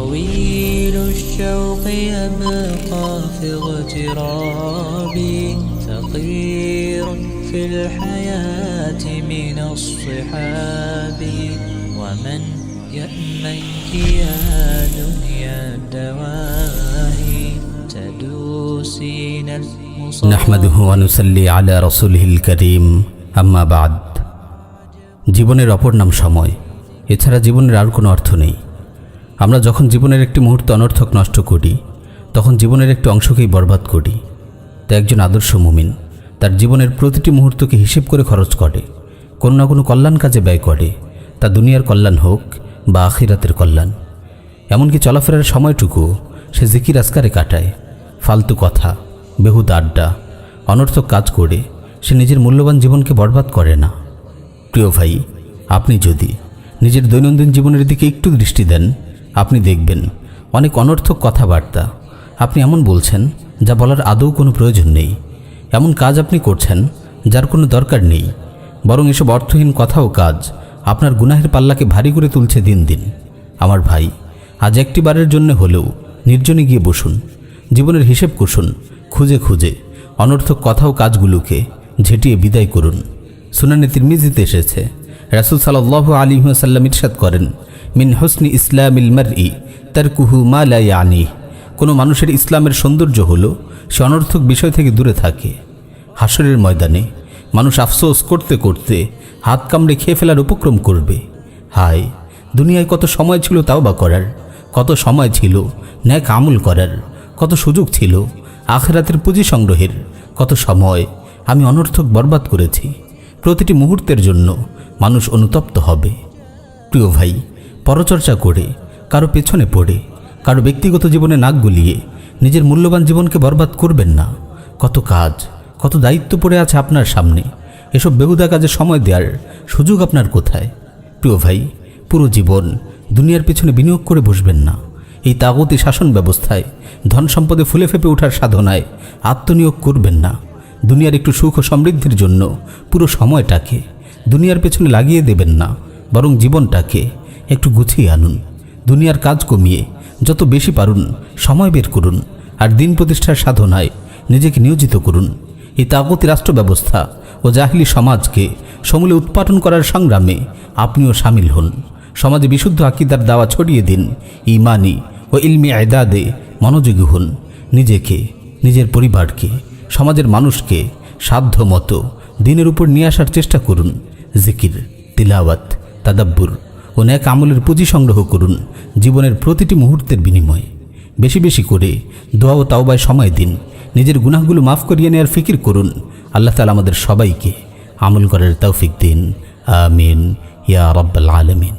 طويل الشوق يبقى في اغترابي ثقير في الحياة من الصحاب ومن يأمنك يا دنيا الدواهي تدوسين نحمده ونصلي على رسوله الكريم أما بعد। জীবনের অপর নাম সময়, এছাড়া জীবনের আর কোনো অর্থ নেই। আমরা যখন জীবনের একটি মুহূর্ত অনর্থক নষ্ট করি তখন জীবনের একটি অংশকেই বরবাদ করি। তাই একজন আদর্শ মুমিন তার জীবনের প্রতিটি মুহূর্তকে হিসেব করে খরচ করে, কোনো না কোনো কল্যাণ কাজে ব্যয় করে, তা দুনিয়ার কল্যাণ হোক বা আখিরাতের কল্যাণ। এমনকি চলাফেরার সময়টুকু সে জিকির আজকারে কাটায়। ফালতু কথা, বেহুদা আড্ডা, অনর্থক কাজ করে সে নিজের মূল্যবান জীবনকে বরবাদ করে না। প্রিয় ভাই, আপনি যদি নিজের দৈনন্দিন জীবনের দিকে একটু দৃষ্টি দেন, আপনি দেখবেন অনেক অনর্থক কথাবার্তা আপনি এমন বলছেন যা বলার আদৌ কোনো প্রয়োজন নেই। এমন কাজ আপনি করছেন যার কোনো দরকার নেই, বরং এসব অর্থহীন কথা ও কাজ আপনার গুনাহের পাল্লাকে ভারী করে তুলছে দিন দিন। আমার ভাই, আজ একটি বারের জন্য হলেও নির্জনে গিয়ে বসুন, জীবনের হিসেব কষুন, খুঁজে খুঁজে অনর্থক কথা ও কাজগুলোকে ঝেঁটিয়ে বিদায় করুন। সুনানে তিরমিজিতে এসেছে, রাসূল সাল্লাল্লাহু আলাইহি ওয়াসাল্লাম ইরশাদ করেন, মিন হুসনি ইসলামিল মারই তারকুহু মা লা ইয়ানি। কোনো মানুষের ইসলামের সৌন্দর্য হলো সে অনর্থক বিষয় থেকে দূরে থাকে। হাসরের ময়দানে মানুষ আফসোস করতে করতে হাত কামড়ে খেয়ে ফেলার উপক্রম করবে। হায়, দুনিয়ায় কত সময় ছিল তাওবা করার, কত সময় ছিল নেক আমল করার, কত সুযোগ ছিল আখিরাতের পুঁজি সংগ্রহের, কত সময় আমি অনর্থক বরবাদ করেছি। প্রতিটি মুহূর্তের জন্য মানুষ অনুতপ্ত হবে। প্রিয় ভাই, পরচর্চা করে, কারো পেছনে পড়ে, কারো ব্যক্তিগত জীবনে নাক গলিয়ে নিজের মূল্যবান জীবনকে বরবাদ করবেন না। কত কাজ, কত দায়িত্ব পড়ে আছে আপনার সামনে, এসব বেহুদা কাজে সময় দেওয়ার সুযোগ আপনার কোথায়? প্রিয় ভাই, পুরো জীবন দুনিয়ার পেছনে বিনিয়োগ করে বসবেন না। এই তাগুতি শাসন ব্যবস্থায় ধন সম্পদে ফুলে ফেপে ওঠার সাধনায় আত্মনিয়োগ করবেন না। দুনিয়ার একটু সুখ ও সমৃদ্ধির জন্য পুরো সময়টাকে দুনিয়ার পেছনে লাগিয়ে দেবেন না, বরং জীবনটাকে একটু গুছিয়ে আনুন। দুনিয়ার কাজ কমিয়ে যত বেশি পারুন সময় বের করুন, আর দিন প্রতিষ্ঠার সাধনায় নিজেকে নিয়োজিত করুন। এই তাগুতি রাষ্ট্র ব্যবস্থা ও জাহিলি সমাজকে সমূলে উৎপাটন করার সংগ্রামে আপনিও সামিল হন। সমাজে বিশুদ্ধ আকীদার দাওয়া ছড়িয়ে দিন। ঈমানি ও ইলমি ইদাদে মনোযোগী হন। নিজেকে, নিজের পরিবারকে, সমাজের মানুষকে সাধ্য মতো দিনের উপর নিয়ে আসার চেষ্টা করুন। জিকির, তিলাওয়াত, তাদাব্বুর ও নেক আমলের পুঁজি সংগ্রহ করুন জীবনের প্রতিটি মুহূর্তের বিনিময়ে। বেশি বেশি করে দোয়া ও তাওবায় সময় দিন। নিজের গুনাহগুলো মাফ করিয়ে নেওয়ার ফিকির করুন। আল্লাহ তাআলা আমাদের সবাইকে আমল করার তৌফিক দিন। আমিন ইয়া রাব্বাল আলামিন।